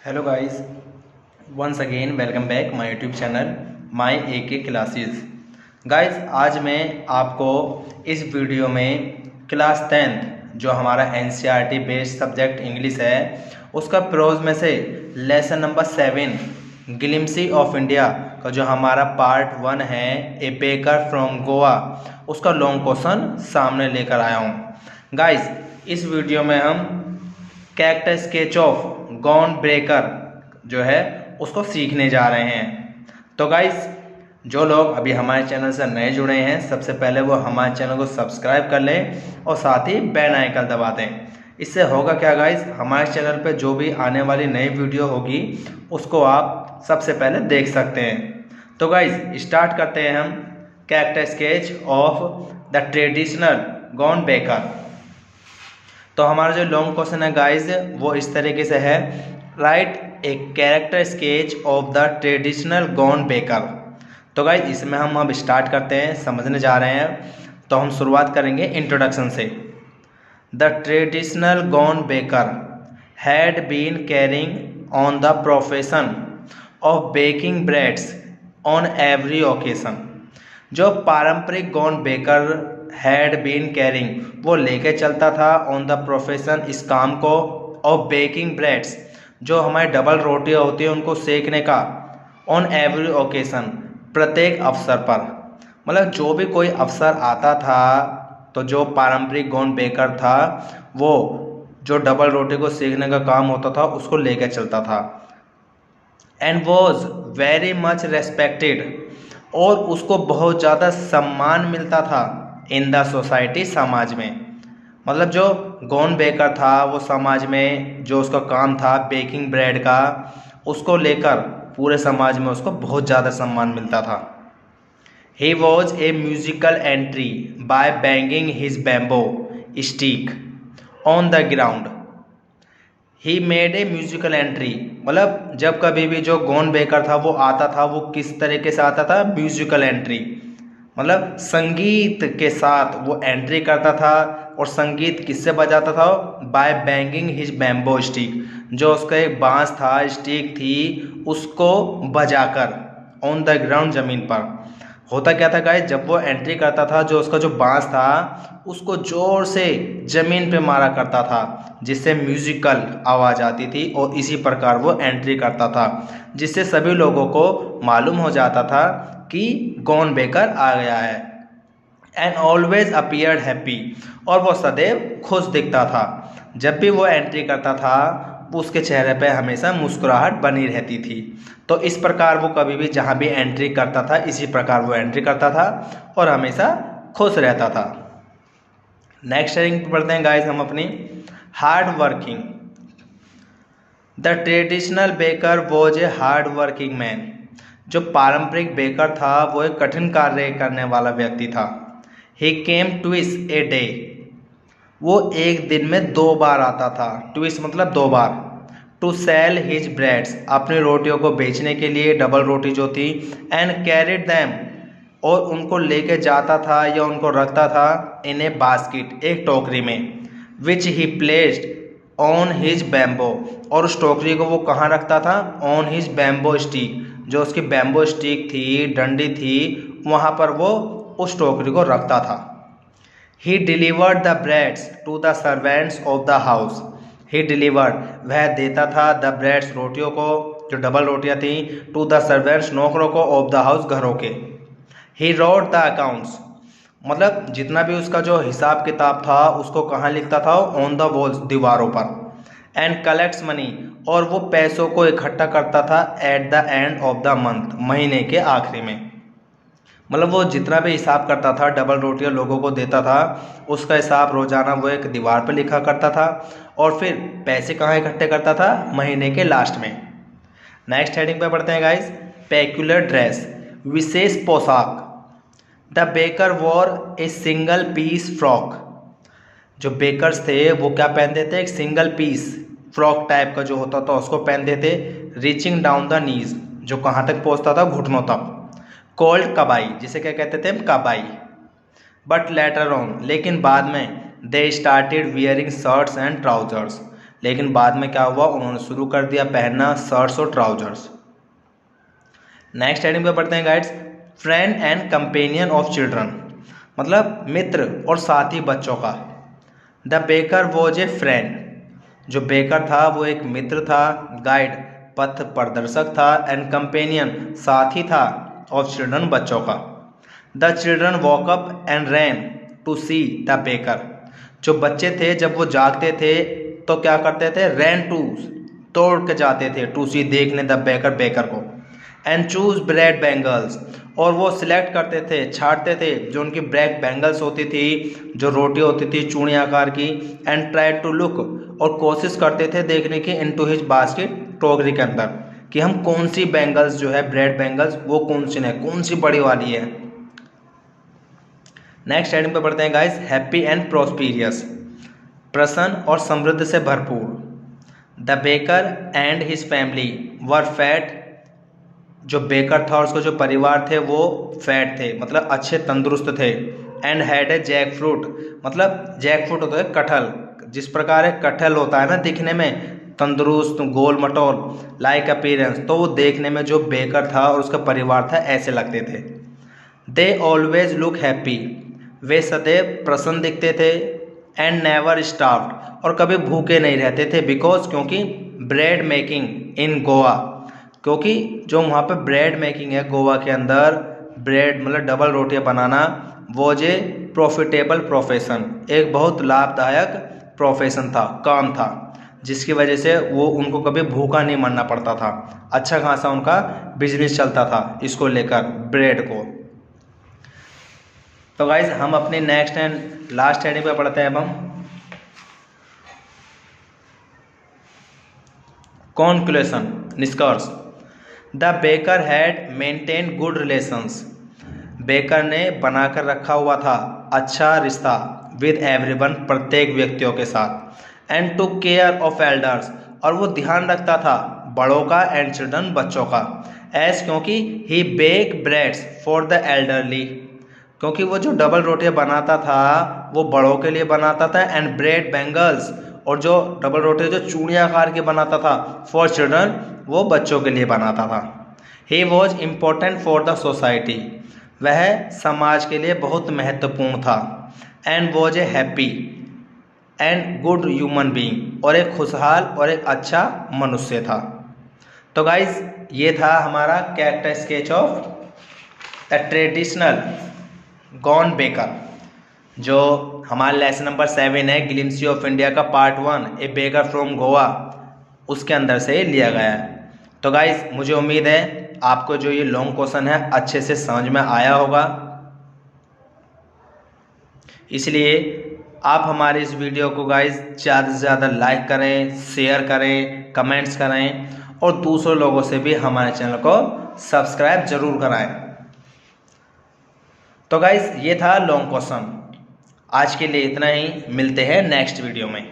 Hello guys, once again welcome back my YouTube channel my AK classes. Guys, आज मैं आपको इस video में क्लास 10th जो हमारा एनसीईआरटी बेस्ड सब्जेक्ट इंग्लिश है उसका प्रोज में से लेसन नंबर 7 ग्लिम्सी ऑफ इंडिया का जो हमारा पार्ट 1 है ए बेकर फ्रॉम गोवा उसका लॉन्ग क्वेश्चन सामने लेकर आया हूँ। गाइस, इस वीडियो में हम character sketch of gone breaker जो है उसको सीखने जा रहे हैं। तो गाइस, जो लोग अभी हमारे चैनल से नए जुड़े हैं सबसे पहले वो हमारे चैनल को सब्सक्राइब कर लें और साथ ही बेल आइकन दबा दें। इससे होगा क्या गाइस, हमारे चैनल पे जो भी आने वाली नई वीडियो होगी उसको आप सबसे पहले देख सकते हैं। तो गाइस, स्टार्ट करते हैं हम character sketch of the traditional Goan baker. तो हमारा जो लॉन्ग क्वेश्चन है गाइस वो इस तरीके से है, right a character sketch of the traditional Goan baker. तो गाइस, इसमें हम अब स्टार्ट करते हैं, समझने जा रहे हैं। तो हम शुरुआत करेंगे इंट्रोडक्शन से। The traditional Goan baker had been carrying on the profession of baking breads on every occasion. जो पारंपरिक Goan baker had been carrying वो लेके चलता था ऑन द प्रोफेशन इस काम को ऑफ बेकिंग ब्रेड्स जो हमारे डबल रोटियां होती है उनको सेकने का ऑन एवरी ओकेजन प्रत्येक अवसर पर। मतलब जो भी कोई अवसर आता था तो जो पारंपरिक गॉन बेकर था वो जो डबल रोटी को सेकने का काम होता था उसको लेके चलता था। And was very much respected और उसको बहुत ज़्यादा सम्मान मिलता था इन द सोसाइटी समाज में। मतलब जो गॉन बेकर था वो समाज में जो उसका काम था बेकिंग ब्रेड का उसको लेकर पूरे समाज में उसको बहुत ज़्यादा सम्मान मिलता था। He was a musical entry by banging his bamboo stick on the ground. He made a musical entry मतलब जब कभी भी जो गॉन बेकर था वो आता था वो किस तरीके से आता था, म्यूजिकल एंट्री मतलब संगीत के साथ वो एंट्री करता था। और संगीत किससे बजाता था, by banging his bamboo stick जो उसका एक बांस था स्टिक थी उसको बजाकर ऑन द ग्राउंड जमीन पर। होता क्या था गाइस, जब वो एंट्री करता था जो उसका जो बांस था उसको जोर से जमीन पे मारा करता था जिससे म्यूजिकल आवाज़ आती थी और इसी प्रकार वो एंट्री करता था जिससे सभी लोगों को मालूम हो जाता था कि गॉन बेकर आ गया है। एंड ऑलवेज अपीयर्ड हैप्पी और वो सदैव खुश दिखता था। जब भी वो एंट्री करता था उसके चेहरे पे हमेशा मुस्कुराहट बनी रहती थी। तो इस प्रकार वो कभी भी जहाँ भी एंट्री करता था इसी प्रकार वो एंट्री करता था और हमेशा खुश रहता था। नेक्स्ट हेडिंग पे पढ़ते हैं गाइस हम अपनी, hard working. The traditional baker was a hard working man. जो पारंपरिक बेकर था वो एक कठिन कार्य करने वाला व्यक्ति था। ही केम ट्विस ए डे वो एक दिन में 2 बार आता था, ट्विस मतलब 2 बार। टू सेल हिज ब्रेड्स अपनी रोटियों को बेचने के लिए, डबल रोटी जो थी। एंड कैरिड दैम और उनको लेके जाता था या उनको रखता था इन ए बास्केट एक टोकरी में, which he placed on his bamboo और उस टोकरी को वो कहाँ रखता था, ऑन हिज बैम्बो स्टिक जो उसकी बैम्बो स्टिक थी डंडी थी वहाँ पर वो उस टोकरी को रखता था। He delivered the breads to the servants of the house. He delivered वह देता था द ब्रेड्स रोटियों को जो डबल रोटियां थी, टू द सर्वेंट्स नौकरों को, ऑफ द हाउस घरों के। ही रोट द अकाउंट्स मतलब जितना भी उसका जो हिसाब किताब था उसको कहाँ लिखता था, ऑन द वॉल्स दीवारों पर। एंड कलेक्ट्स मनी और वो पैसों को इकट्ठा करता था at the end of the month महीने के आखिरी में। मतलब वो जितना भी हिसाब करता था डबल रोटियां लोगों को देता था उसका हिसाब रोजाना वो एक दीवार पर लिखा करता था और फिर पैसे कहाँ इकट्ठे करता था, महीने के लास्ट में। नेक्स्ट हेडिंग पे पढ़ते हैं गाइस, पेक्युलर ड्रेस विशेष पोशाक। The baker wore a single piece frock. जो बेकर्स थे वो क्या पहनते थे, एक सिंगल पीस फ्रॉक टाइप का जो होता था उसको पहनते थे, रीचिंग डाउन द नीज जो कहाँ तक पहुँचता था, घुटनों तक। कॉल्ड कबाई जिसे क्या कहते थे, कबाई। बट लेटर ऑन लेकिन बाद में they started wearing shirts and trousers लेकिन बाद में क्या हुआ, उन्होंने शुरू कर दिया पहनना शर्ट्स और ट्राउजर्स। नेक्स्ट हेडिंग पे पढ़ते हैं guides, friend and companion of children, मतलब मित्र और साथी बच्चों का। The baker was a friend, जो बेकर था वो एक मित्र था, गाइड पथ प्रदर्शक था, एंड कंपेनियन साथी था, ऑफ चिल्ड्रन बच्चों का। The children woke up and ran to see the baker, जो बच्चे थे जब वो जागते थे तो क्या करते थे, रैन टू तोड़ के जाते थे, टू सी देखने द बेकर बेकर को, एंड चूज ब्रेड बैंगल्स, और वो सिलेक्ट करते थे, छांटते थे जो उनकी ब्रेड बैंगल्स होती थी, जो रोटी होती थी चूड़ी आकार की, एंड ट्राई टू लुक, और कोशिश करते थे देखने की, इनटू हिज बास्केट, टोकरी के अंदर, कि हम कौन सी बैंगल्स जो है ब्रेड बैंगल्स वो कौन सी है, कौन सी बड़ी वाली है। नेक्स्ट हेडिंग पे पढ़ते हैं गाइस, हैप्पी एंड प्रोस्पीरियस, प्रसन्न और समृद्ध से भरपूर। The baker and his family were fat, जो बेकर था और उसका जो परिवार थे वो फैट थे, मतलब अच्छे तंदुरुस्त थे। And had a jackfruit, मतलब जैक फ्रूट होता है कटहल, जिस प्रकार एक कटहल होता है ना दिखने में तंदुरुस्त गोल मटोल लाइक अपीयरेंस, तो वो देखने में जो बेकर था और उसका परिवार था ऐसे लगते थे। दे ऑलवेज लुक हैप्पी, वे सदैव प्रसन्न दिखते थे। एंड नेवर स्टार्व्ड, और कभी भूखे नहीं रहते थे, बिकॉज क्योंकि ब्रेड मेकिंग इन गोवा, क्योंकि जो वहाँ पे ब्रेड मेकिंग है गोवा के अंदर, ब्रेड मतलब डबल रोटियाँ बनाना, वो जे प्रॉफिटेबल प्रोफेशन, एक बहुत लाभदायक प्रोफेशन था, काम था, जिसकी वजह से वो उनको कभी भूखा नहीं मरना पड़ता था, अच्छा खासा उनका बिजनेस चलता था इसको लेकर, ब्रेड को। तो गाइज हम अपने नेक्स्ट एंड लास्ट हेडिंग पे पढ़ते हैं अब हम कॉन्क्लूशन, निष्कर्ष। The baker had maintain good relations, baker ने बनाकर रखा हुआ था अच्छा रिश्ता, विद एवरीवन, प्रत्येक व्यक्तियों के साथ। And to care of elders, और वो ध्यान रखता था बड़ों का, एंड चिल्ड्रन, बच्चों का। एज, क्योंकि he bake breads for the elderly, क्योंकि वो जो डबल रोटियां बनाता था वो बड़ों के लिए बनाता था, एंड ब्रेड बैंगल्स, और जो डबल रोटी जो चूड़ियाँ आकार के बनाता था, फॉर चिल्ड्रन, वो बच्चों के लिए बनाता था। He was important for the society, वह समाज के लिए बहुत महत्वपूर्ण था। And was a happy and good human being, और एक खुशहाल और एक अच्छा मनुष्य था। तो गाइज ये था हमारा character sketch of the traditional Goan baker, जो हमारा लेसन नंबर 7 है, ग्लिम्स ऑफ इंडिया का part 1, A baker from Goa, उसके अंदर से लिया गया है। तो गाइज मुझे उम्मीद है आपको जो ये लॉन्ग क्वेश्चन है अच्छे से समझ में आया होगा, इसलिए आप हमारे इस वीडियो को गाइज ज़्यादा से ज़्यादा लाइक करें, शेयर करें, कमेंट्स करें, और दूसरे लोगों से भी हमारे चैनल को सब्सक्राइब जरूर कराएं। तो गाइज ये था लॉन्ग क्वेश्चन, आज के लिए इतना ही, मिलते हैं नेक्स्ट वीडियो में।